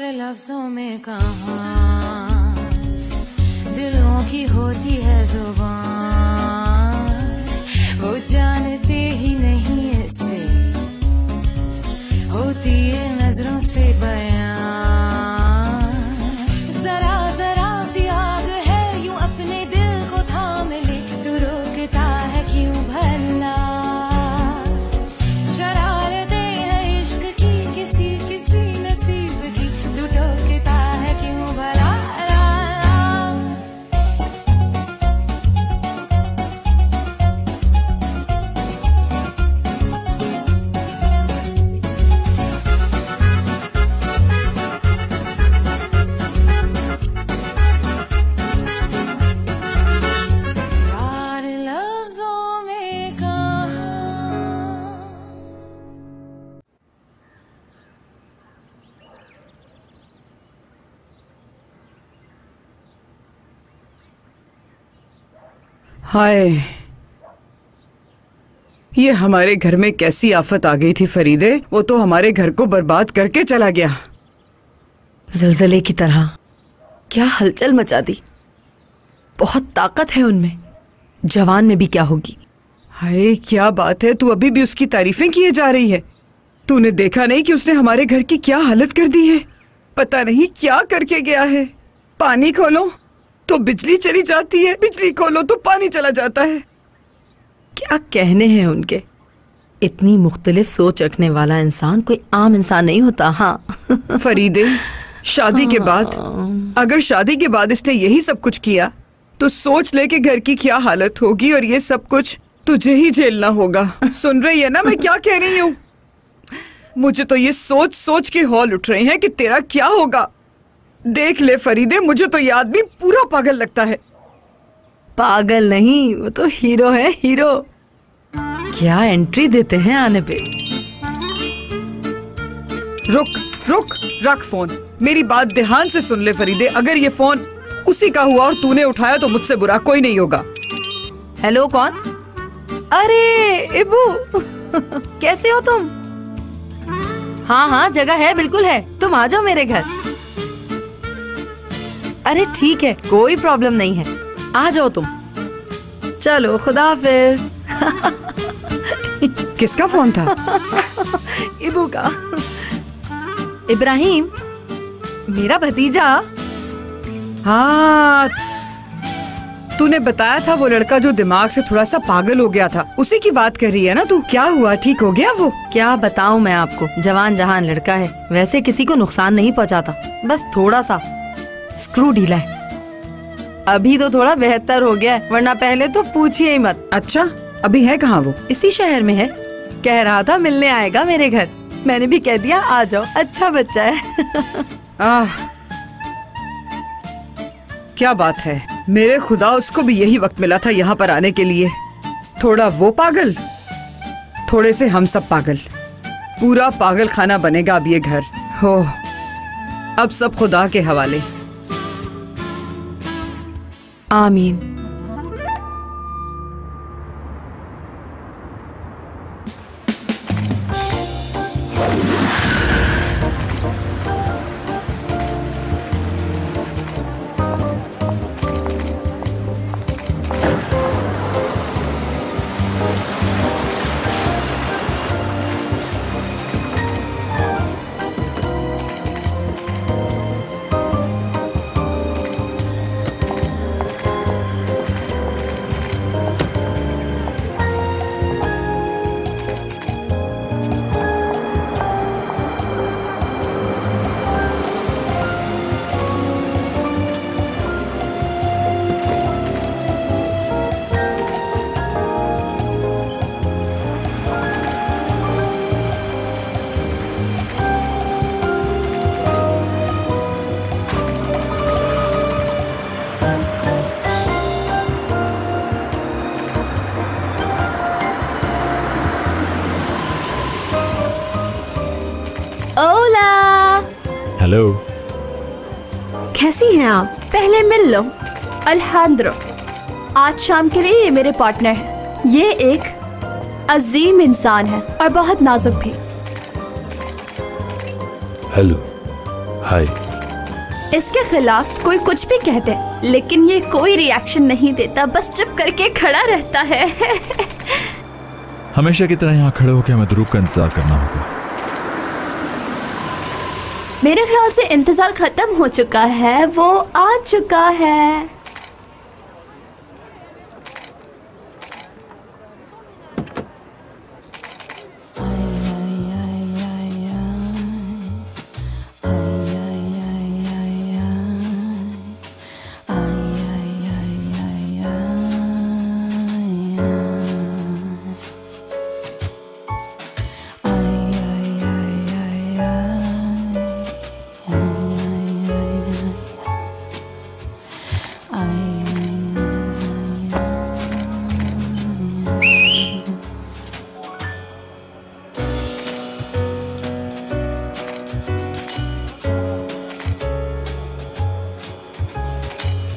प्यार लफ्जों में कहाँ दिलों की होती है जुबान, वो जानते ही नहीं ऐसे होती है नजरों से बयां। जरा जरा सी आग है यूं अपने दिल को थाम ले, तू रोकता है क्यों भला। शरारतें हैं इश्क की किसी किसी नसीब की, तू टोकता है क्यों भला। हाय, ये हमारे घर में कैसी आफत आ गई थी फरीदे। वो तो हमारे घर को बर्बाद करके चला गया। ज़लज़ले की तरह क्या हलचल मचा दी। बहुत ताकत है उनमें, जवान में भी क्या होगी। हाय, क्या बात है, तू अभी भी उसकी तारीफें किए जा रही है। तूने देखा नहीं कि उसने हमारे घर की क्या हालत कर दी है। पता नहीं क्या करके गया है। पानी खोलो तो बिजली चली जाती है, बिजली खोलो तो पानी चला जाता है। क्या कहने हैं उनके। इतनी मुख्तलिफ सोच रखने वाला इंसान कोई आम इंसान नहीं होता। हाँ फरीदे, शादी के बाद, अगर शादी के बाद इसने यही सब कुछ किया तो सोच ले कि घर की क्या हालत होगी, और ये सब कुछ तुझे ही झेलना होगा। सुन रही है ना मैं क्या कह रही हूँ? मुझे तो ये सोच सोच के हौल उठ रहे हैं कि तेरा क्या होगा। देख ले फरीदे, मुझे तो ये आदमी पूरा पागल लगता है। पागल नहीं, वो तो हीरो है, हीरो। क्या एंट्री देते हैं आने पे। रुक रुक, रख फोन। मेरी बात ध्यान से सुन ले फरीदे, अगर ये फोन उसी का हुआ और तूने उठाया तो मुझसे बुरा कोई नहीं होगा। हेलो, कौन? अरे इबू कैसे हो तुम? हाँ हाँ, जगह है, बिल्कुल है, तुम आ जाओ मेरे घर। अरे ठीक है, कोई प्रॉब्लम नहीं है, आ जाओ तुम। चलो, खुदा हाफिज। किसका फोन था? इबू का। इब्राहिम, मेरा भतीजा। हाँ, तूने बताया था वो लड़का जो दिमाग से थोड़ा सा पागल हो गया था, उसी की बात कर रही है ना तू? क्या हुआ, ठीक हो गया वो? क्या बताऊं मैं आपको, जवान जहान लड़का है, वैसे किसी को नुकसान नहीं पहुंचाता, बस थोड़ा सा स्क्रू ढीला है। अभी तो थोड़ा बेहतर हो गया है, वरना पहले तो पूछिए ही मत। अच्छा, अभी है कहाँ वो? इसी शहर में है। कह रहा था मिलने आएगा मेरे घर, मैंने भी कह दिया आ जाओ, अच्छा बच्चा है। क्या बात है, मेरे खुदा, उसको भी यही वक्त मिला था यहाँ पर आने के लिए। थोड़ा वो पागल, थोड़े से हम सब पागल, पूरा पागल खाना बनेगा अब ये घर। हो, अब सब खुदा के हवाले। आमीन। हेलो, कैसी हैं आप? पहले मिल लो। अल्हांद्रो, आज शाम के लिए ये मेरे पार्टनर है। ये एक अजीम इंसान है और बहुत नाजुक भी। हेलो, हाय। इसके खिलाफ कोई कुछ भी कह दे, लेकिन ये कोई रिएक्शन नहीं देता, बस चुप करके खड़ा रहता है। हमेशा की तरह यहाँ खड़े होकर हमें ध्रुव का इंतजार करना होगा। मेरे ख्याल से इंतजार खत्म हो चुका है, वो आ चुका है।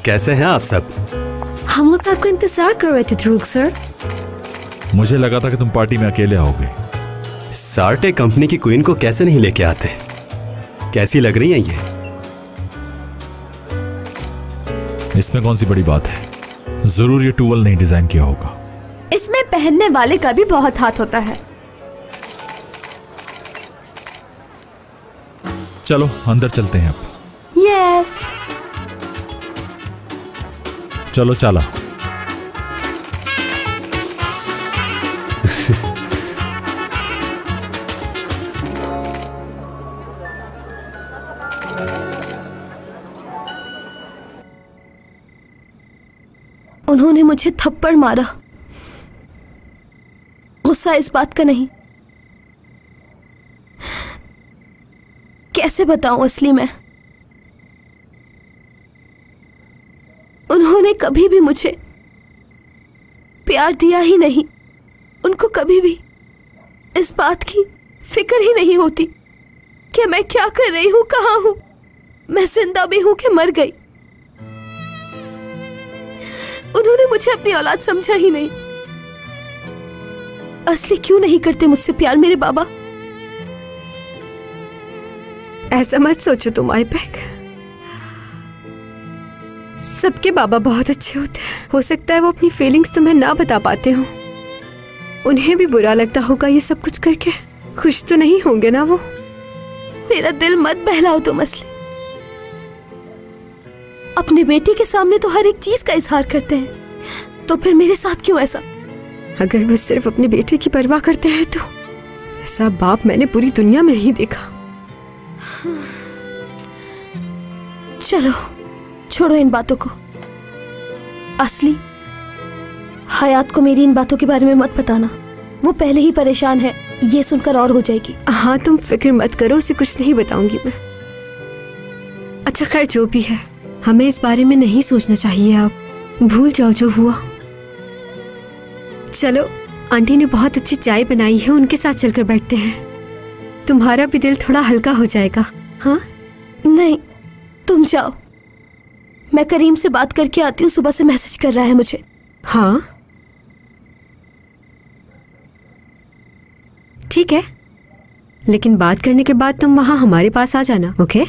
कैसे हैं आप सब? हम लोग आपका इंतजार कर रहे थे ध्रुव सर। मुझे लगा था कि तुम पार्टी में अकेले आओगे। सार्टे कंपनी की क्वीन को कैसे नहीं लेके आते? कैसी लग रही हैं ये? इसमें कौन सी बड़ी बात है? जरूर ये टूवल नहीं डिजाइन किया होगा। इसमें पहनने वाले का भी बहुत हाथ होता है। चलो अंदर चलते हैं अब। यस। चलो चला। उन्होंने मुझे थप्पड़ मारा। गुस्सा इस बात का नहीं, कैसे बताऊं असली में। उन्होंने कभी भी मुझे प्यार दिया ही नहीं। उनको कभी भी इस बात की फिक्र ही नहीं होती कि मैं क्या कर रही हूं, कहां हूं, मैं जिंदा भी हूं कि मर गई। उन्होंने मुझे अपनी औलाद समझा ही नहीं। असली क्यों नहीं करते मुझसे प्यार मेरे बाबा? ऐसा मत सोचो तुम आईपैक। सबके बाबा बहुत अच्छे होते हैं। हो सकता है वो अपनी फीलिंग्स तुम्हें ना बता पाते हो। उन्हें भी बुरा लगता होगा ये सब कुछ करके। खुश तो नहीं होंगे ना वो। मेरा दिल मत बहलाओ तुम असली। अपने बेटे के सामने तो हर एक चीज का इजहार करते हैं, तो फिर मेरे साथ क्यों ऐसा? अगर वो सिर्फ अपने बेटे की परवाह करते हैं तो ऐसा बाप मैंने पूरी दुनिया में नहीं देखा। चलो छोड़ो इन बातों को। असली, हयात को मेरी इन बातों के बारे में मत बताना। वो पहले ही परेशान है, ये सुनकर और हो जाएगी। हाँ तुम फिक्र मत करो, उसे कुछ नहीं बताऊंगी मैं। अच्छा खैर जो भी है, हमें इस बारे में नहीं सोचना चाहिए। आप भूल जाओ जो हुआ। चलो आंटी ने बहुत अच्छी चाय बनाई है, उनके साथ चलकर बैठते हैं। तुम्हारा भी दिल थोड़ा हल्का हो जाएगा। हाँ नहीं तुम जाओ, मैं करीम से बात करके आती हूँ। सुबह से मैसेज कर रहा है मुझे। हाँ ठीक है, लेकिन बात करने के बाद तुम वहां हमारे पास आ जाना। ओके?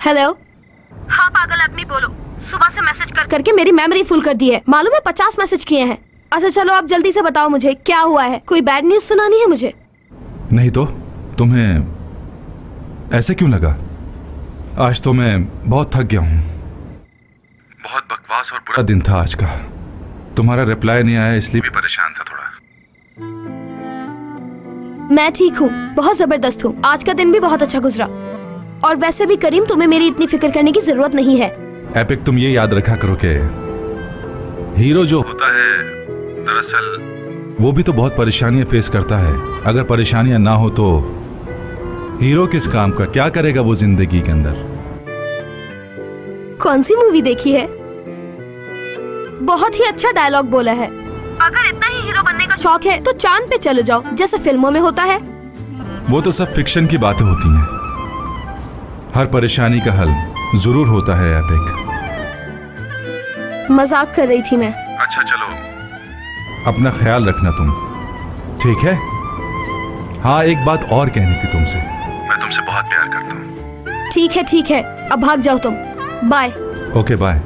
हेलो। हाँ पागल आदमी बोलो। सुबह से मैसेज कर करके मेरी मेमोरी फुल कर दी है। मालूम है 50 मैसेज किए हैं। अच्छा चलो आप जल्दी से बताओ मुझे क्या हुआ है। कोई बैड न्यूज़ सुनानी है मुझे? नहीं तो तुम्हें ऐसे क्यों लगा? आज तो मैं बहुत थक गया हूँ। बहुत बकवास और बुरा दिन था आज का। तुम्हारा रिप्लाई नहीं आया इसलिए भी परेशान था थोड़ा। मैं ठीक हूँ, बहुत जबरदस्त हूँ। आज का दिन भी बहुत अच्छा गुजरा। और वैसे भी करीम तुम्हें मेरी इतनी फिक्र करने की जरूरत नहीं है। एपिक तुम ये याद रखा करो कि हीरो जो होता है दरअसल वो भी तो बहुत परेशानियां फेस करता है। अगर परेशानियां ना हो तो हीरो किस काम का? क्या करेगा वो जिंदगी के अंदर? कौन सी मूवी देखी है? बहुत ही अच्छा डायलॉग बोला है। अगर इतना ही हीरो बनने का शौक है तो चांद पे चले जाओ, जैसे फिल्मों में होता है। वो तो सब फिक्शन की बातें होती हैं। हर परेशानी का हल जरूर होता है एपिक। मजाक कर रही थी मैं। अच्छा चलो, अपना ख्याल रखना तुम, ठीक है? हाँ, एक बात और कहनी थी तुमसे। मैं तुमसे बहुत प्यार करता हूँ। ठीक है, अब भाग जाओ तुम। बाय। Okay bye.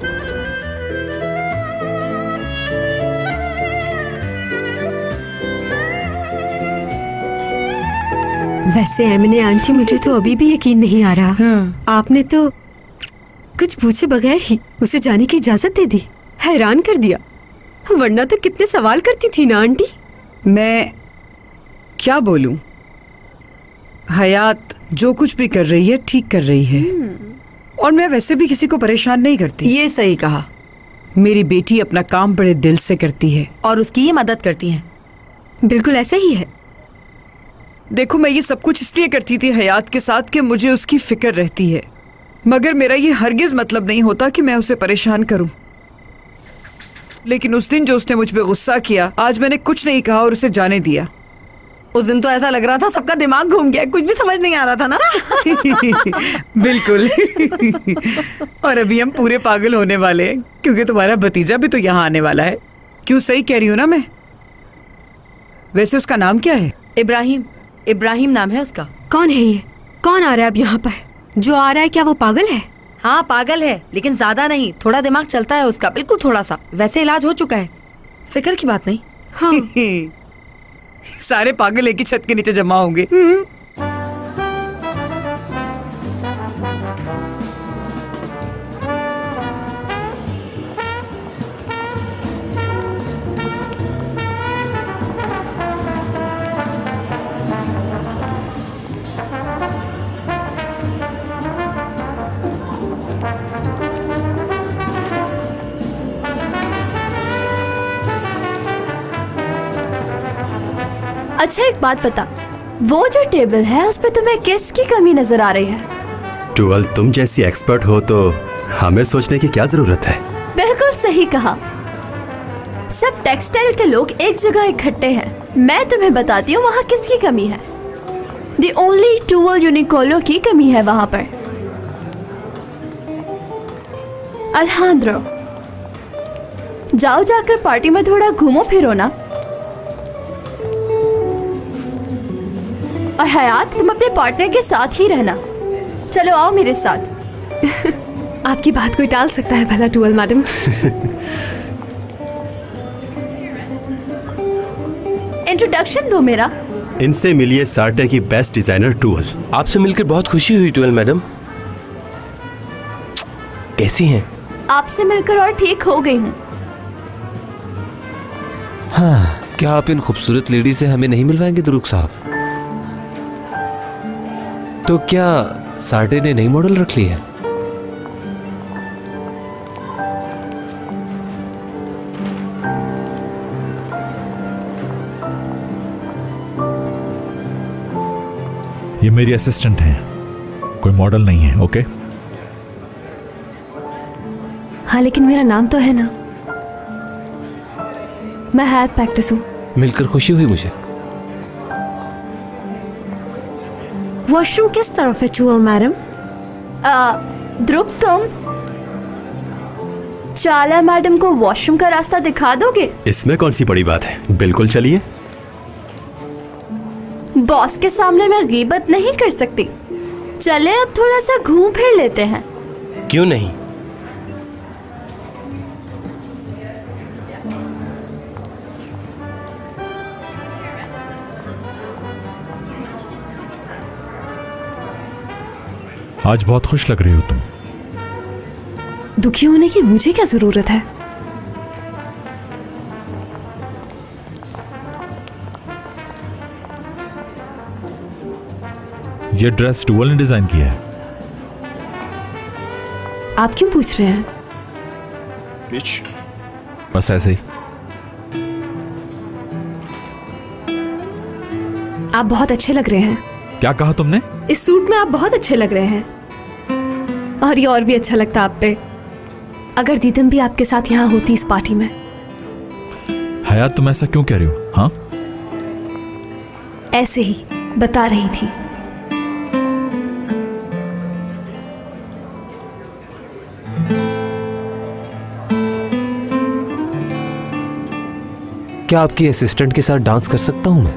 वैसे एमिने आंटी, मुझे तो अभी भी यकीन नहीं आ रहा। हाँ। आपने तो कुछ पूछे बगैर ही उसे जाने की इजाजत दे दी। हैरान कर दिया, वरना तो कितने सवाल करती थी ना आंटी। मैं क्या बोलूं? हयात जो कुछ भी कर रही है ठीक कर रही है, और मैं वैसे भी किसी को परेशान नहीं करती। ये सही कहा। मेरी बेटी अपना काम बड़े दिल से करती है और उसकी ये मदद करती है। बिल्कुल ऐसा ही है। देखो, मैं ये सब कुछ इसलिए करती थी हयात के साथ कि मुझे उसकी फिक्र रहती है, मगर मेरा ये हरगिज मतलब नहीं होता कि मैं उसे परेशान करूं। लेकिन उस दिन जो उसने मुझ पे गुस्सा किया, आज मैंने कुछ नहीं कहा और उसे जाने दिया। उस दिन तो ऐसा लग रहा था सबका दिमाग घूम गया, कुछ भी समझ नहीं आ रहा था ना। बिल्कुल। और अभी हम पूरे पागल होने वाले हैं, क्योंकि तुम्हारा भतीजा भी तो यहाँ आने वाला है। क्यों, सही कह रही हूँ ना मैं? वैसे उसका नाम क्या है? इब्राहिम नाम है उसका। कौन है ये? कौन आ रहा है अब यहाँ पर? जो आ रहा है क्या वो पागल है? हाँ पागल है, लेकिन ज्यादा नहीं, थोड़ा दिमाग चलता है उसका, बिल्कुल थोड़ा सा। वैसे इलाज हो चुका है, फिक्र की बात नहीं। हाँ। सारे पागल एक ही छत के नीचे जमा होंगे। अच्छा एक बात बता, वो जो टेबल है उस पे तुम्हें किसकी कमी नजर आ रही है? टूअल, तुम जैसी एक्सपर्ट हो तो हमें सोचने की क्या जरूरत है? बिल्कुल सही कहा। सब टेक्सटाइल के लोग एक जगह इकट्ठे हैं। मैं तुम्हें बताती हूँ वहाँ किसकी कमी है। दी ओनली टूअल यूनिकोलो की कमी है वहाँ पर। अल्हांद्रो, जाओ जाकर पार्टी में थोड़ा घूमो फिरो ना। और हयात, तुम अपने पार्टनर के साथ ही रहना। चलो आओ मेरे साथ। आपकी बात कोई टाल सकता है भला टूअल मैडम? इंट्रोडक्शन दो मेरा। इनसे मिलिए सार्टे की बेस्ट डिजाइनर टूअल। आपसे मिलकर बहुत खुशी हुई टूअल मैडम। कैसी हैं? आपसे मिलकर और ठीक हो गई हूँ। हाँ, क्या आप इन खूबसूरत लेडी से हमें नहीं मिलवाएंगे दुरुक साहब? तो क्या सार्टे ने नई मॉडल रख ली है? ये मेरी असिस्टेंट हैं, कोई मॉडल नहीं है। ओके? हाँ, लेकिन मेरा नाम तो है ना। मैं हयात पैक्टिस हूँ। मिलकर खुशी हुई मुझे। वॉशरूम किस तरफ है टूअल मैडम? ध्रुव, तुम चाला मैडम को वॉशरूम का रास्ता दिखा दोगे? इसमें कौन सी बड़ी बात है, बिल्कुल चलिए। बॉस के सामने मैं गीबत नहीं कर सकती। चले अब थोड़ा सा घूम फिर लेते हैं। क्यों नहीं? आज बहुत खुश लग रही हो तुम। दुखी होने की मुझे क्या जरूरत है? ये ड्रेस टूअल ने डिजाइन किया है। आप क्यों पूछ रहे हैं? बस ऐसे ही। आप बहुत अच्छे लग रहे हैं। क्या कहा तुमने? इस सूट में आप बहुत अच्छे लग रहे हैं, और ये और भी अच्छा लगता आप पे। अगर दीदम भी आपके साथ यहाँ होती इस पार्टी में। हयात, तुम ऐसा क्यों कह रही हो? हाँ, ऐसे ही बता रही थी। क्या आपकी असिस्टेंट के साथ डांस कर सकता हूं मैं?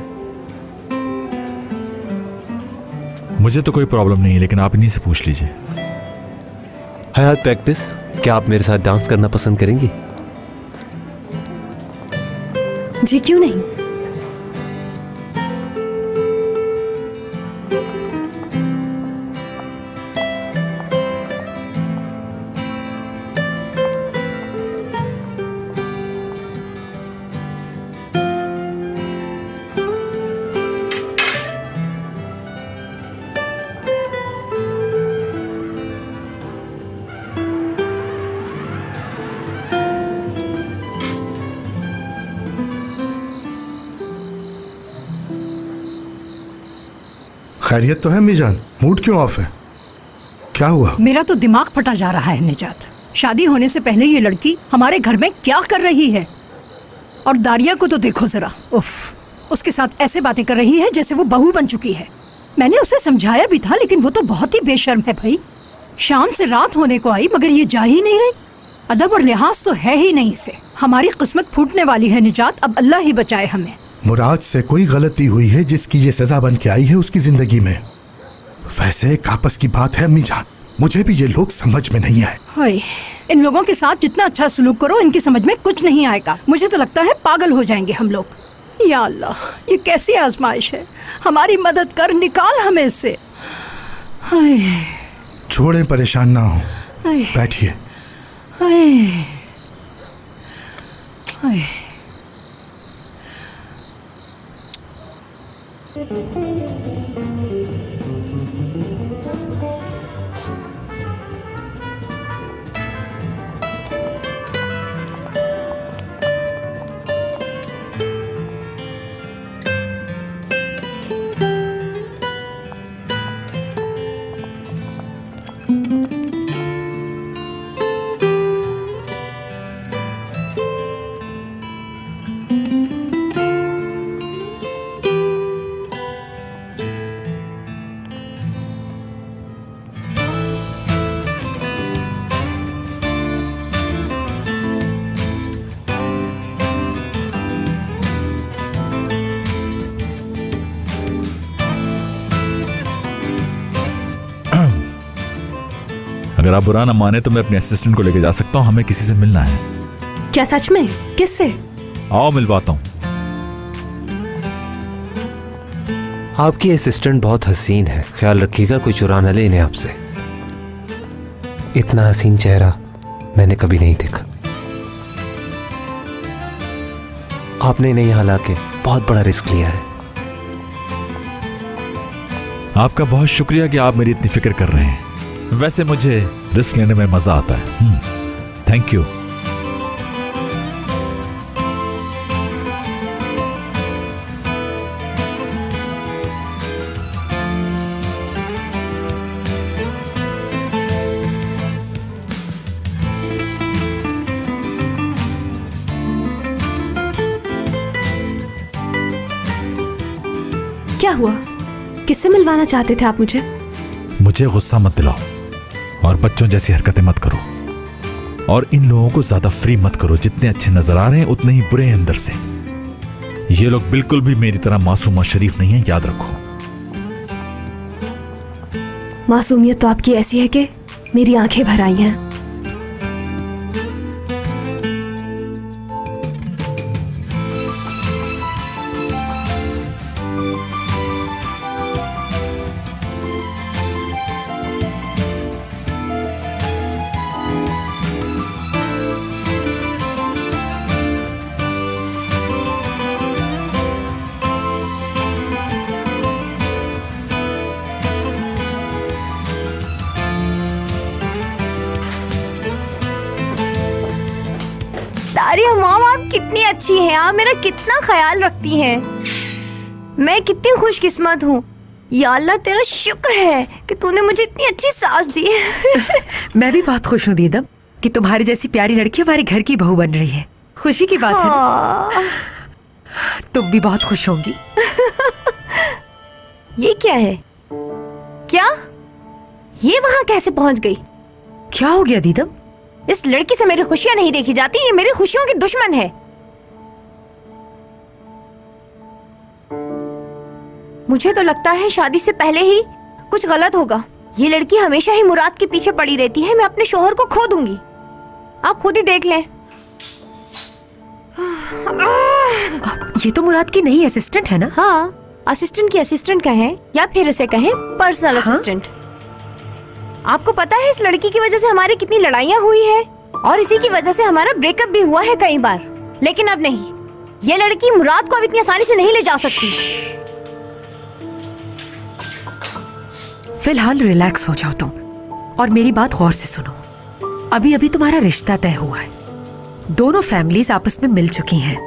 मुझे तो कोई प्रॉब्लम नहीं है, लेकिन आप इन्हीं से पूछ लीजिए। हयात प्रैक्टिस, क्या आप मेरे साथ डांस करना पसंद करेंगी? जी क्यों नहीं। खैरियत तो है मीजान, मूड क्यों ऑफ है? क्या हुआ? मेरा तो दिमाग फटा जा रहा है निजात। शादी होने से पहले ये लड़की हमारे घर में क्या कर रही है? और दारिया को तो देखो जरा, उफ, उसके साथ ऐसे बातें कर रही है जैसे वो बहू बन चुकी है। मैंने उसे समझाया भी था, लेकिन वो तो बहुत ही बेशर्म है भाई। शाम से रात होने को आई मगर ये जा ही नहीं रही। अदब और लिहाज तो है ही नहीं इसे। हमारी किस्मत फूटने वाली है निजात, अब अल्लाह ही बचाए हमें। मुराद से कोई गलती हुई है जिसकी ये सजा बन के आई है उसकी जिंदगी में। वैसे एक आपस की बात है अम्मी जान, मुझे भी ये लोग समझ में नहीं आए। हाय, इन लोगों के साथ जितना अच्छा सलूक करो इनकी समझ में कुछ नहीं आएगा। मुझे तो लगता है पागल हो जाएंगे हम लोग। या अल्लाह, ये कैसी आजमाइश है? हमारी मदद कर, निकाल हमें इससे। हाय, छोड़ें, परेशान ना हो, बैठिए। हाय, हाय। अगर आप बुरा ना माने तो मैं अपने असिस्टेंट को लेके जा सकता हूँ, हमें किसी से मिलना है। क्या सच में? किससे? आओ मिलवाता हूँ। आपकी असिस्टेंट बहुत हसीन है, ख्याल रखिएगा कोई चुरा न ले इन्हें आपसे। इतना हसीन चेहरा मैंने कभी नहीं देखा। आपने इन्हें यहाँ लाके बहुत बड़ा रिस्क लिया है। आपका बहुत शुक्रिया कि आप मेरी इतनी फिक्र कर रहे हैं। वैसे मुझे रिस्क लेने में मजा आता है। Thank you. क्या हुआ? किससे मिलवाना चाहते थे आप मुझे? मुझे गुस्सा मत दिलाओ और बच्चों जैसी हरकतें मत करो, और इन लोगों को ज्यादा फ्री मत करो। जितने अच्छे नजर आ रहे हैं उतने ही बुरे हैं अंदर से। ये लोग बिल्कुल भी मेरी तरह मासूम और शरीफ नहीं है, याद रखो। मासूमियत तो आपकी ऐसी है कि मेरी आंखें भर आई हैं। दारिया मॉम, आप कितनी अच्छी हैं, आप मेरा कितना ख्याल रखती हैं। मैं कितनी खुशकिस्मत हूँ। या अल्लाह, तेरा शुक्र है कि तूने मुझे इतनी अच्छी सास दी। मैं भी बहुत खुश हूँ दीदम कि तुम्हारी जैसी प्यारी लड़की हमारे घर की बहू बन रही है। खुशी की बात है ना? तुम भी बहुत खुश होंगी। ये क्या है? क्या ये वहां कैसे पहुंच गई? क्या हो गया दीदम? इस लड़की से मेरी खुशियां नहीं देखी जाती, ये मेरी खुशियों की दुश्मन है। मुझे तो लगता है शादी से पहले ही कुछ गलत होगा। ये लड़की हमेशा ही मुराद के पीछे पड़ी रहती है। मैं अपने शोहर को खो दूंगी। आप खुद ही देख लें। ये तो मुराद की नई असिस्टेंट है ना? हाँ, असिस्टेंट की असिस्टेंट कहें या फिर उसे कहें पर्सनल असिस्टेंट। आपको पता है इस लड़की की वजह से हमारी कितनी लड़ाइयाँ हुई है और इसी की वजह से हमारा ब्रेकअप भी हुआ है कई बार। लेकिन अब नहीं, ये लड़की मुराद को अब इतनी आसानी से नहीं ले जा सकती। फिलहाल रिलैक्स हो जाओ तुम और मेरी बात गौर से सुनो। अभी अभी तुम्हारा रिश्ता तय हुआ है, दोनों फैमिलीज आपस में मिल चुकी हैं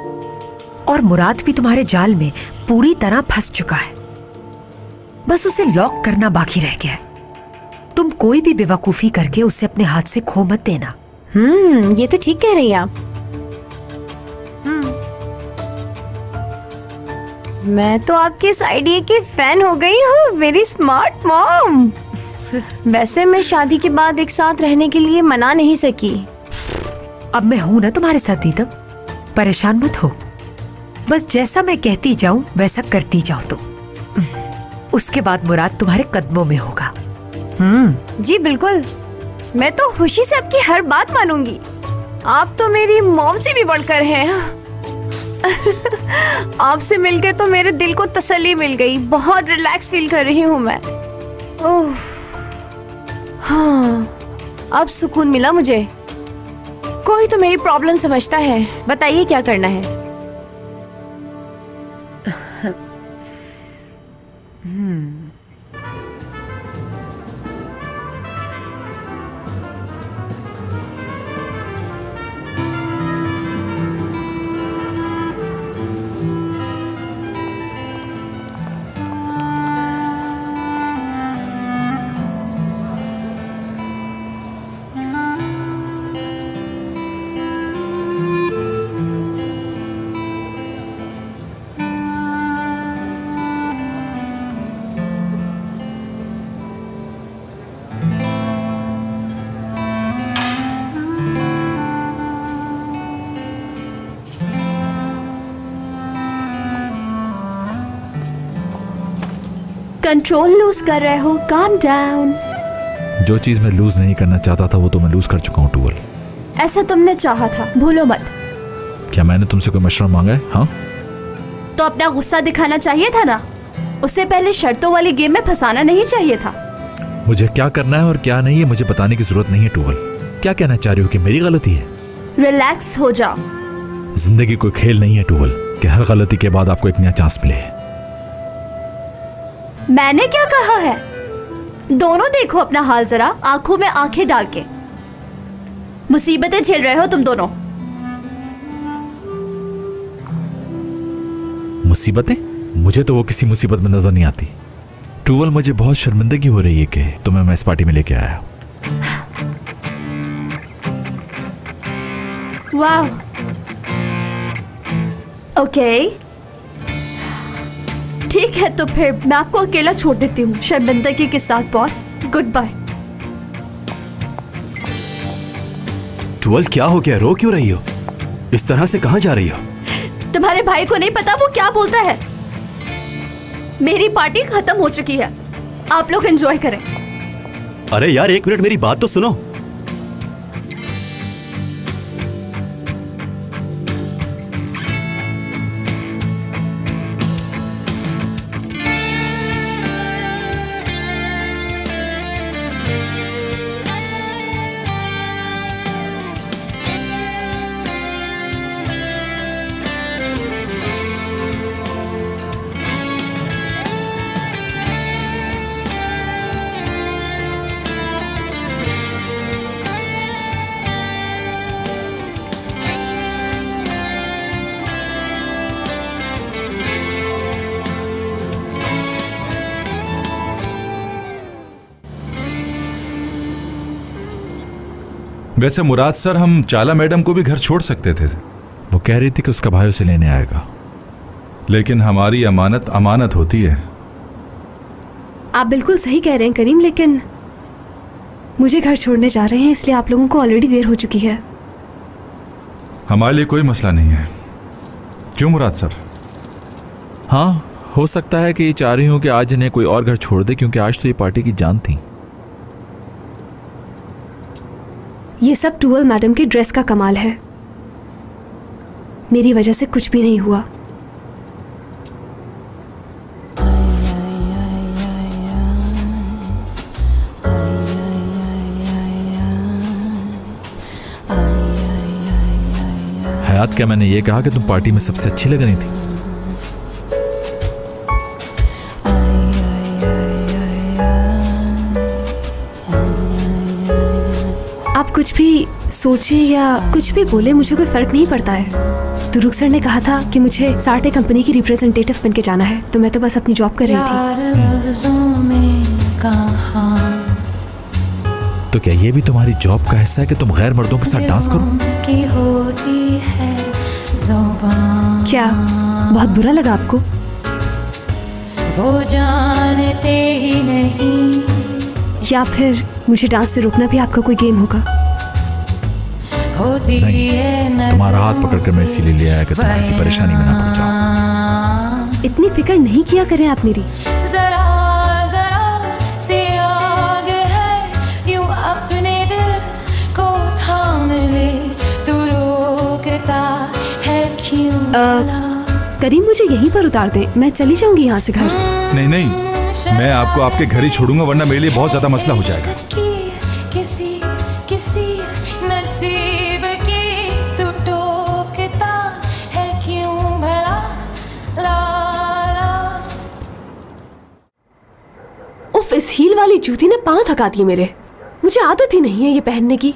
और मुराद भी तुम्हारे जाल में पूरी तरह फंस चुका है। बस उसे लॉक करना बाकी रह गया है। तुम कोई भी बेवकूफी करके उसे अपने हाथ से खो मत देना। ये तो ठीक कह रही हैं आप। मैं तो आपके इस आइडिया की फैन हो गई हूँ। Very smart mom. वैसे मैं शादी के बाद एक साथ रहने के लिए मना नहीं सकी। अब मैं हूं ना तुम्हारे साथ दीदम, परेशान मत हो। बस जैसा मैं कहती जाऊं वैसा करती जाओ तुम। उसके बाद मुराद तुम्हारे कदमों में होगा। जी बिल्कुल, मैं तो खुशी से आपकी हर बात मानूंगी। आप तो मेरी मॉम से भी बढ़कर हैं। आपसे मिलके तो मेरे दिल को तसल्ली मिल गई। बहुत रिलैक्स फील कर रही हूँ मैं। ओह हाँ, अब सुकून मिला मुझे। कोई तो मेरी प्रॉब्लम समझता है। बताइए क्या करना है? कंट्रोल लूज कर रहे हो, काम डाउन। जो चीज मैं लूज नहीं करना चाहता था वो तो मैं लूज कर चुका हूँ टूवल। ऐसा तुमने चाहा था, भूलो मत। क्या मैंने तुमसे कोई मशवरा मांगा है? हाँ, तो अपना गुस्सा दिखाना चाहिए था ना। उससे पहले शर्तों वाली गेम में फंसाना नहीं चाहिए था। मुझे क्या करना है और क्या नहीं है मुझे बताने की जरूरत नहीं है टूवल। क्या कहना चाह रही हो कि मेरी गलती है? रिलैक्स हो जाओ। जिंदगी कोई खेल नहीं है टूवल कि हर गलती के बाद आपको एक नया चांस मिले। मैंने क्या कहा है? दोनों देखो अपना हाल जरा, आंखों में आंखें डाल के। मुसीबतें झेल रहे हो तुम दोनों। मुसीबतें? मुझे तो वो किसी मुसीबत में नजर नहीं आती। टूवल, मुझे बहुत शर्मिंदगी हो रही है कि तुम्हें मैं इस पार्टी में लेके आया। वाह, ओके ठीक है, तो फिर मैं आपको अकेला छोड़ देती हूँ शर्मिंदगी के साथ बॉस। Good bye. टूवल, क्या हो गया? रो क्यों रही हो? इस तरह से कहाँ जा रही हो? तुम्हारे भाई को नहीं पता वो क्या बोलता है। मेरी पार्टी खत्म हो चुकी है, आप लोग एंजॉय करें। अरे यार, एक मिनट, मेरी बात तो सुनो। वैसे मुराद सर, हम चाला मैडम को भी घर छोड़ सकते थे। वो कह रही थी कि उसका भाई उसे लेने आएगा, लेकिन हमारी अमानत अमानत होती है। आप बिल्कुल सही कह रहे हैं करीम, लेकिन मुझे घर छोड़ने जा रहे हैं, इसलिए आप लोगों को ऑलरेडी देर हो चुकी है। हमारे लिए कोई मसला नहीं है, क्यों मुराद सर? हाँ, हो सकता है कि चाह रही हूँ कि आज इन्हें कोई और घर छोड़ दे, क्योंकि आज तो ये पार्टी की जान थी। ये सब टूवल मैडम के ड्रेस का कमाल है। मेरी वजह से कुछ भी नहीं हुआ। हयात, क्या मैंने ये कहा कि तुम पार्टी में सबसे अच्छी लग रही थी? आप कुछ भी सोचे या कुछ भी बोले, मुझे कोई फर्क नहीं पड़ता है। दुरुक सर ने कहा था कि मुझे सार्टे कंपनी की रिप्रेजेंटेटिव बन के जाना है, तो मैं तो बस अपनी जॉब कर रही थी। तो क्या ये भी तुम्हारी जॉब का हिस्सा है कि तुम गैर मर्दों के साथ डांस करो? क्या बहुत बुरा लगा आपको? वो जानते ही नहीं। या फिर मुझे डांस से रोकना भी आपका कोई गेम होगा? नहीं, तुम्हारा हाथ पकड़कर मैं इसीलिए ले आया कि तुम किसी परेशानी में ना पड़ जाओ। इतनी फिक्र नहीं किया करें आप मेरी। जरा जरा से आग है, यूं अपने दिल को थाम ले, तू रोकता है क्यों? करीम, मुझे यहीं पर उतार दें, मैं चली जाऊंगी यहाँ से घर। नहीं नहीं, मैं आपको आपके घर ही छोड़ूंगा, वरना मेरे लिए बहुत ज्यादा मसला हो जाएगा। किसी किसी नसीब की तू टोकता है क्यों भला? ला ला। उफ, इस हील वाली जूती ने पांव थका दिए मेरे। मुझे आदत ही नहीं है ये पहनने की।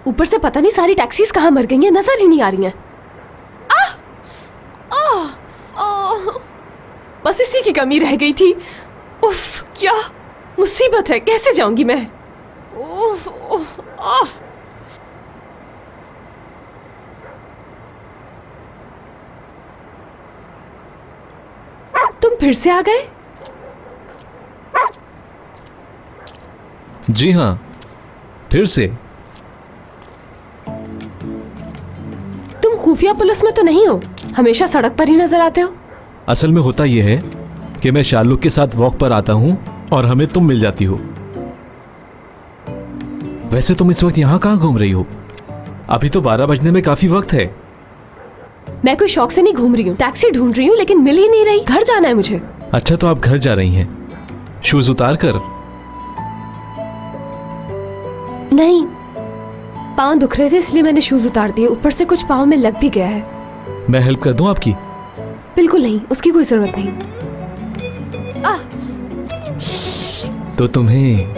ऊपर से पता नहीं सारी टैक्सीज कहाँ मर गई हैं, नजर ही नहीं आ रही हैं। बस इसी की कमी रह गई थी। उफ, क्या मुसीबत है, कैसे जाऊंगी मैं? उफ, उफ, तुम फिर से आ गए? जी हाँ, फिर से। तुम खुफिया पुलिस में तो नहीं हो? हमेशा सड़क पर ही नजर आते हो। असल में होता यह है कि मैं शार्लुक के साथ वॉक पर आता हूँ और हमें तुम मिल जाती हो। वैसे तुम इस वक्त यहाँ कहाँ घूम रही हो? अभी तो 12 बजने में काफी वक्त है। मैं कोई शौक से नहीं घूम रही हूँ, टैक्सी ढूंढ रही हूँ लेकिन मिल ही नहीं रही। घर जाना है मुझे। अच्छा, तो आप घर जा रही हैं? शूज उतार कर? नहीं, पाँव दुख रहे थे इसलिए मैंने शूज उतार दिए। ऊपर से कुछ पाँव में लग भी गया है। मैं हेल्प कर दूं आपकी? बिल्कुल नहीं, उसकी कोई जरूरत नहीं। तो तुम्हें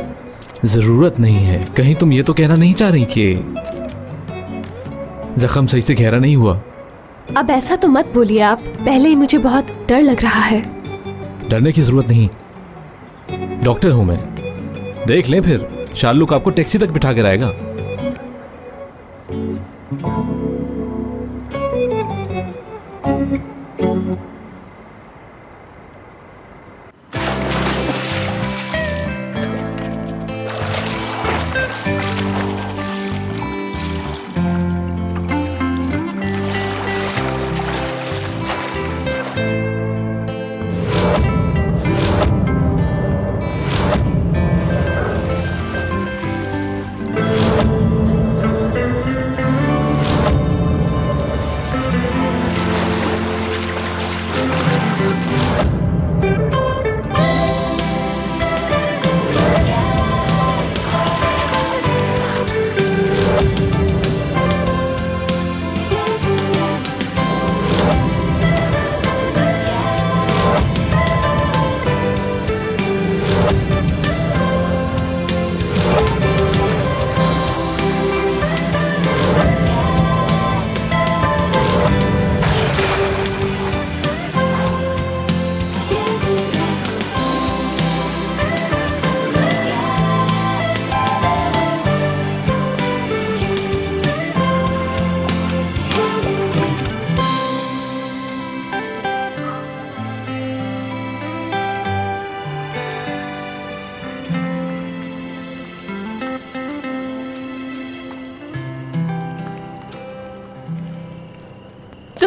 जरूरत नहीं है? कहीं तुम ये तो कहना नहीं चाह रही कि जख्म सही से गहरा नहीं हुआ? अब ऐसा तो मत बोलिए आप, पहले ही मुझे बहुत डर लग रहा है। डरने की जरूरत नहीं, डॉक्टर हूं मैं। देख लें फिर, शार्लुक आपको टैक्सी तक बिठा कर आएगा।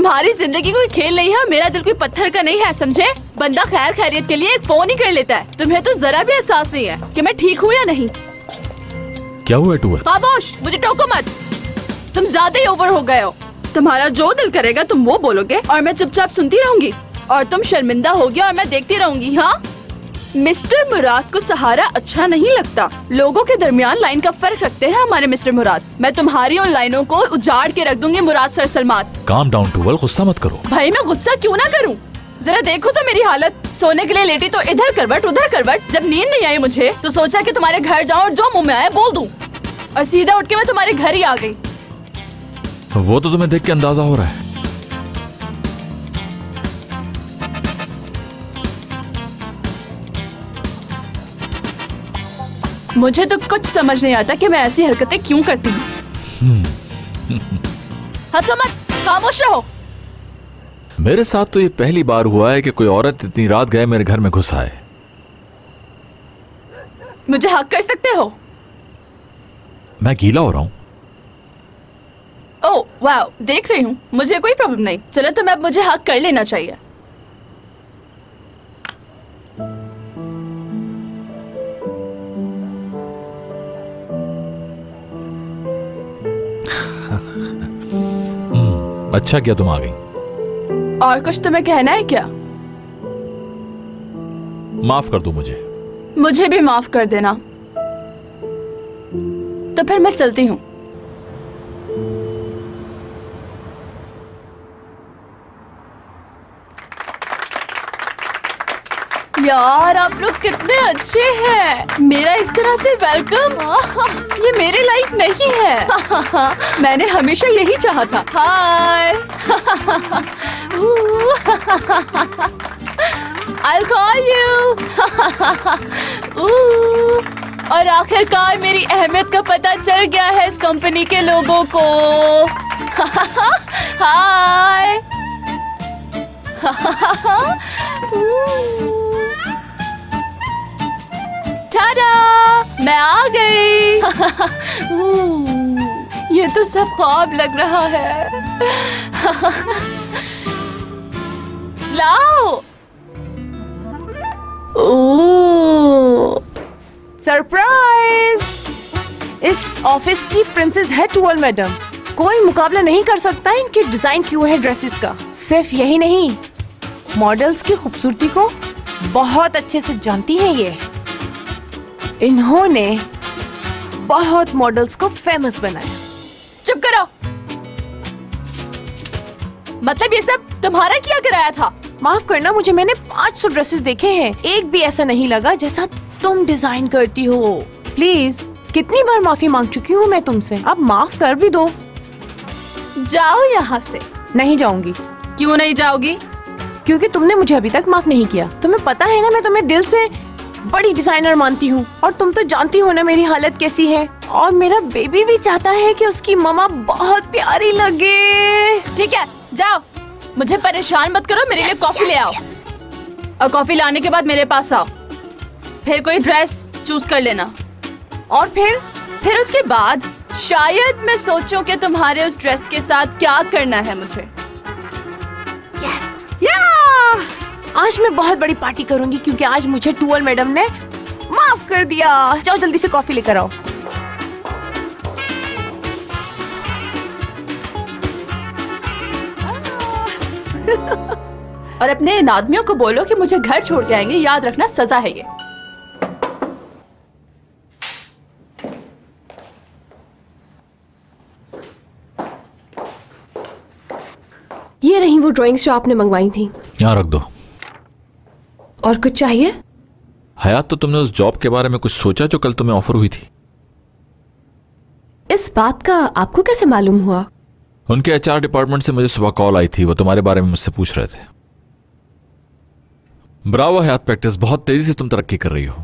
तुम्हारी जिंदगी कोई खेल नहीं है, मेरा दिल कोई पत्थर का नहीं है, समझे? बंदा खैर खैरियत के लिए एक फोन ही कर लेता है। तुम्हें तो जरा भी एहसास नहीं है कि मैं ठीक हूँ या नहीं। क्या हुआ टूअल? खामोश, मुझे टोको मत। तुम ज्यादा ही ओवर हो गए हो। तुम्हारा जो दिल करेगा तुम वो बोलोगे और मैं चुपचाप सुनती रहूंगी, और तुम शर्मिंदा होगी और मैं देखती रहूंगी। हाँ, मिस्टर मुराद को सहारा अच्छा नहीं लगता। लोगों के दरमियान लाइन का फर्क रखते हैं हमारे मिस्टर मुराद। मैं तुम्हारी उन लाइनों को उजाड़ के रख दूंगी मुराद सर सलमास। काम डाउन टूअल, गुस्सा मत करो। भाई मैं गुस्सा क्यों ना करूं? जरा देखो तो मेरी हालत। सोने के लिए लेटी तो इधर करवट उधर करवट। जब नींद नहीं आई मुझे तो सोचा कि तुम्हारे घर जाऊं और जो मुंह में आए बोल दूं, और सीधा उठ के मैं तुम्हारे घर ही आ गई। वो तो तुम्हें देख के अंदाजा हो रहा है। मुझे तो कुछ समझ नहीं आता कि मैं ऐसी हरकतें क्यों करती हूँ। हंसो मत, खामोश रहो। मेरे साथ तो ये पहली बार हुआ है कि कोई औरत इतनी रात गए मेरे घर में घुस आए। मुझे हक कर सकते हो। मैं गीला हो रहा हूँ। ओह वाह, देख रही हूँ, मुझे कोई प्रॉब्लम नहीं। चलो तो अब मुझे हक कर लेना चाहिए। अच्छा किया तुम आ गई। और कुछ तुम्हें कहना है क्या? माफ कर दो मुझे। मुझे भी माफ कर देना। तो फिर मैं चलती हूँ। यार आप लोग कितने अच्छे हैं। मेरा इस तरह से वेलकम, ये मेरे लायक नहीं है। मैंने हमेशा यही चाहा था। हाय I'll call you। और आखिरकार मेरी अहमियत का पता चल गया है इस कंपनी के लोगों को। हाय टाडा, मैं आ गई। ये तो सब ख्वाब लग रहा है। लाओ। सरप्राइज! इस ऑफिस की प्रिंसेस है टूअल मैडम। कोई मुकाबला नहीं कर सकता इनके डिजाइन क्यों है ड्रेसेस का। सिर्फ यही नहीं, मॉडल्स की खूबसूरती को बहुत अच्छे से जानती हैं ये। इन्होंने बहुत मॉडल्स को फेमस बनाया। चुप करो। मतलब ये सब तुम्हारा किया कराया था? माफ करना मुझे, मैंने 500 ड्रेसेस देखे हैं, एक भी ऐसा नहीं लगा जैसा तुम डिजाइन करती हो। प्लीज, कितनी बार माफी मांग चुकी हूँ मैं तुमसे, अब माफ कर भी दो। जाओ यहाँ से। नहीं जाऊंगी। क्यों नहीं जाओगी? क्योंकि तुमने मुझे अभी तक माफ नहीं किया। तुम्हें पता है ना, मैं तुम्हें दिल से बड़ी डिजाइनर मानती हूँ, और तुम तो जानती हो ना मेरी हालत कैसी है। और मेरा बेबी भी चाहता है कि उसकी मम्मा बहुत प्यारी लगे। ठीक है, जाओ, मुझे परेशान मत करो। मेरे लिए कॉफी ले आओ, और कॉफी लाने के बाद मेरे पास आओ। फिर कोई ड्रेस चूज कर लेना, और फिर उसके बाद शायद मैं सोचूं कि तुम्हारे उस ड्रेस के साथ क्या करना है मुझे। यस, या! आज मैं बहुत बड़ी पार्टी करूंगी क्योंकि आज मुझे टूअल मैडम ने माफ कर दिया। जाओ जल्दी से कॉफी लेकर आओ। और अपने इन आदमियों को बोलो कि मुझे घर छोड़ के आएंगे, याद रखना सजा है ये। ये रही वो ड्राइंग्स जो आपने मंगवाई थी। यहाँ रख दो। और कुछ चाहिए? हयात, तो तुमने उस जॉब के बारे में कुछ सोचा जो कल तुम्हें ऑफर हुई थी? इस बात का आपको कैसे मालूम हुआ? उनके एचआर डिपार्टमेंट से मुझे सुबह कॉल आई थी, वो तुम्हारे बारे में मुझसे पूछ रहे थे। ब्रावो हयात प्रैक्टिस, बहुत तेजी से तुम तरक्की कर रही हो,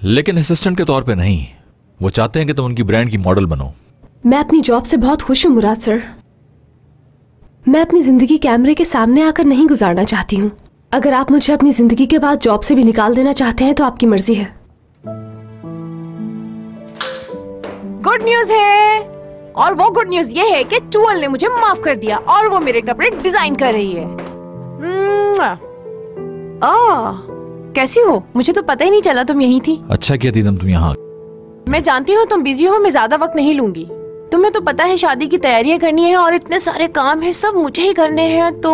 लेकिन असिस्टेंट के तौर पे नहीं। वो चाहते हैं कि तुम उनकी ब्रांड की मॉडल बनो। मैं अपनी जॉब से बहुत खुश हूँ मुराद सर। मैं अपनी जिंदगी कैमरे के सामने आकर नहीं गुजारना चाहती हूँ। अगर आप मुझे अपनी जिंदगी के बाद जॉब से भी निकाल देना चाहते हैं तो आपकी मर्जी है। गुड न्यूज है, और वो गुड न्यूज ये है कि टूअल ने मुझे माफ कर दिया और वो मेरे कपड़े डिजाइन कर रही है। कैसी हो? मुझे तो पता ही नहीं चला तुम यहीं थी। अच्छा किया दीदम तुम यहाँ। मैं जानती हूँ तुम बिजी हो, मैं ज्यादा वक्त नहीं लूंगी। तुम्हें तो पता है शादी की तैयारियां करनी है और इतने सारे काम है, सब मुझे ही करने हैं। तो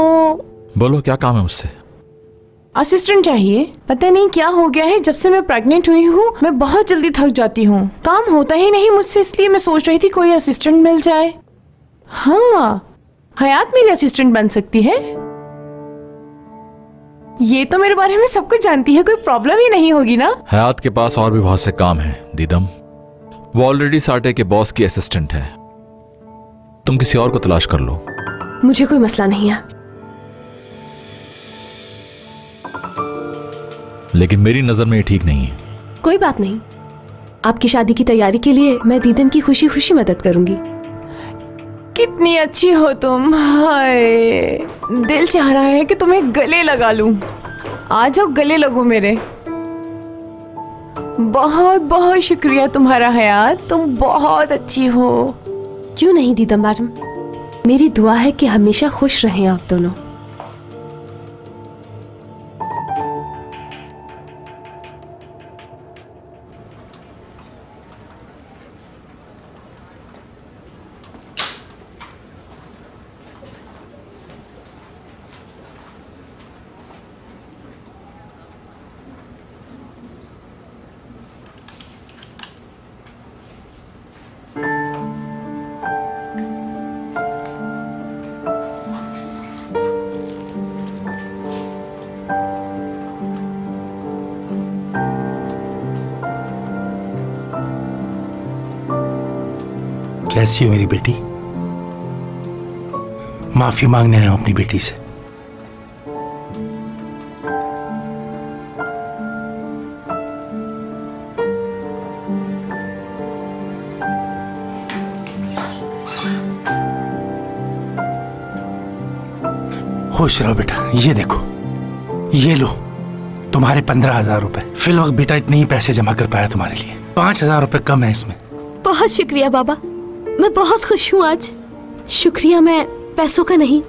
बोलो क्या काम है मुझसे? असिस्टेंट चाहिए। पता नहीं क्या हो गया है, जब से मैं प्रेग्नेंट हुई हूँ मैं बहुत जल्दी थक जाती हूँ, काम होता ही नहीं मुझसे, इसलिए मैं सोच रही थी कोई असिस्टेंट मिल जाए। हाँ, हयात मेरी असिस्टेंट बन सकती है। ये तो मेरे बारे में सब कुछ जानती है, कोई प्रॉब्लम ही नहीं होगी ना? हयात के पास और भी बहुत से काम हैं दीदम। वो ऑलरेडी साटे के बॉस की असिस्टेंट है। तुम किसी और को तलाश कर लो। मुझे कोई मसला नहीं है। लेकिन मेरी नजर में ये ठीक नहीं है। कोई बात नहीं, आपकी शादी की तैयारी के लिए मैं दीदम की खुशी खुशी मदद करूंगी। कितनी अच्छी हो तुम, हाय दिल चाह रहा है कि तुम्हें गले लगा लूं। आ जाओ गले लगो मेरे। बहुत बहुत शुक्रिया तुम्हारा हयात, तुम बहुत अच्छी हो। क्यों नहीं दीदम मैडम, मेरी दुआ है कि हमेशा खुश रहें आप दोनों। कैसी हो मेरी बेटी? माफी मांगने आया हूं अपनी बेटी से। खुश रहो बेटा। ये देखो, ये लो तुम्हारे 15,000 रुपए। फिल वक्त बेटा इतने ही पैसे जमा कर पाया तुम्हारे लिए। 5,000 रुपए कम है इसमें। बहुत शुक्रिया बाबा, मैं बहुत खुश हूँ आज। शुक्रिया मैं पैसों का नहीं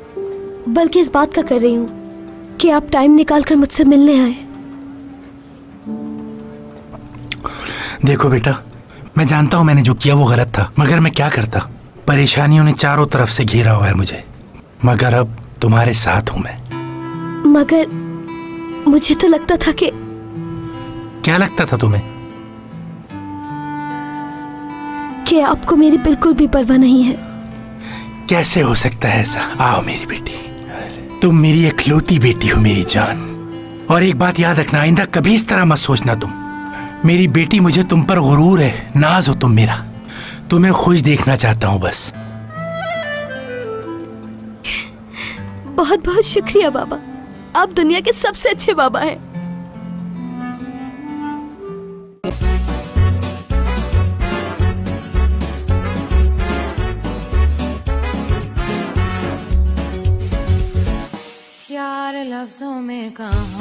बल्कि इस बात का कर रही हूँ कि आप टाइम निकाल कर मुझसे मिलने आए। देखो बेटा, मैं जानता हूँ मैंने जो किया वो गलत था, मगर मैं क्या करता। परेशानियों ने चारों तरफ से घेरा हुआ है मुझे, मगर अब तुम्हारे साथ हूँ मैं। मगर मुझे तो लगता था कि... क्या लगता था तुम्हें? कि आपको मेरी बिल्कुल भी परवाह नहीं है। कैसे हो सकता है ऐसा? आओ मेरी बेटी, तुम मेरी इकलौती बेटी हो मेरी जान। और एक बात याद रखना, आइंदा कभी इस तरह मत सोचना तुम। मेरी बेटी, मुझे तुम पर गुरूर है, नाज हो तुम मेरा। तुम्हें खुश देखना चाहता हूँ बस। बहुत बहुत शुक्रिया बाबा, आप दुनिया के सबसे अच्छे बाबा हैं। यार लफ्जों में कहाँ